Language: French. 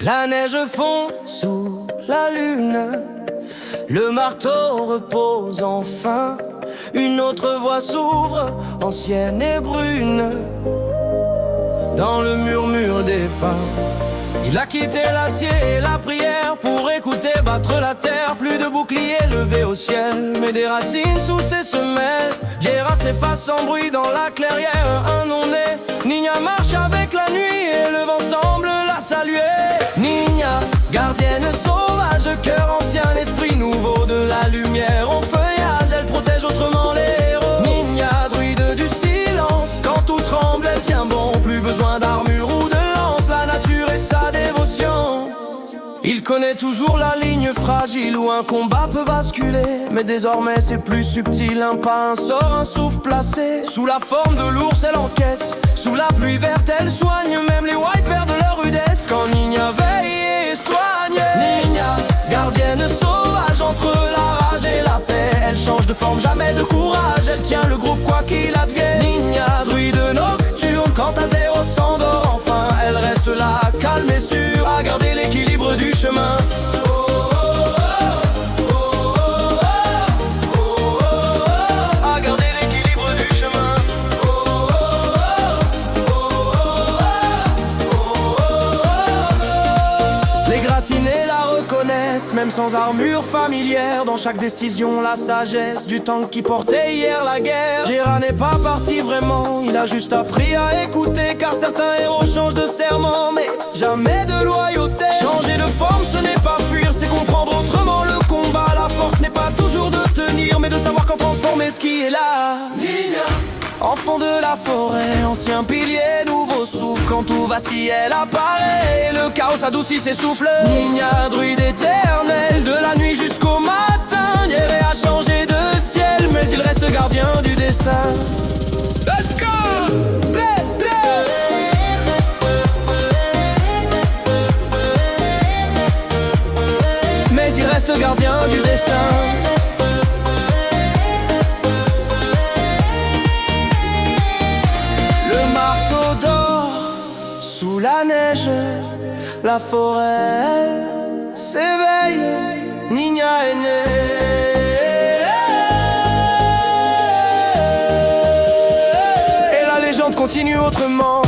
La neige fond sous la lune, le marteau repose enfin. Une autre voie s'ouvre, ancienne et brune, dans le murmure des pins. Il a quitté l'acier et la prière pour écouter battre la terre. Plus de boucliers levés au ciel, mais des racines sous ses semelles. Gera s'efface sans bruit dans la clairière. Un non-né, Niña marche avec la nuit et le vent semble la saluer. Niña, gardienne sauvage, cœur ancien, esprit nouveau de la lumière. Au feuillage, elle protège autrement les héros. Niña, druide du silence, quand tout tremble, elle tient bon. Plus besoin d'armure ou de lance, la nature et sa dévotion. Il connaît toujours la ligne fragile où un combat peut basculer. Mais désormais c'est plus subtil, un pas, un sort, un souffle placé. Sous la forme de l'ours elle encaisse, sous la pluie verte elle soigne. Même les wipes perdent leur rudesse quand Niña veille et soigne. Niña, gardienne sauvage entre la rage et la paix. Elle change de forme, jamais de courage, elle tient le groupe quoi qu'il advienne. Niña, druide nocturne, quand Azeroth s'endort enfin, elle reste là, calme et sûre, à garder l'équilibre du chemin. À garder l'équilibre du chemin. Les gratinés la reconnaissent, même sans armure familière. Dans chaque décision, la sagesse du temps qui portait hier la guerre. Gera n'est pas parti vraiment, il a juste appris à écouter. Car certains héros changent de serment, mais jamais de loyauté. Changer de forme, ce n'est pas fuir, c'est comprendre autrement le combat. La force n'est pas toujours de tenir, mais de savoir quand transformer ce qui est là. Niña, enfant de la forêt, ancien pilier, nouveau souffle. Quand tout vacille, elle apparaît, et le chaos adoucit ses souffles. Niña, druide éternel, de la nuit jusqu'au matin. Niéré a changé de ciel, mais il reste gardien du destin. Let's go! Play, play. Mais il reste gardien du destin. Sous la neige, la forêt s'éveille, Niña est née. Et la légende continue autrement.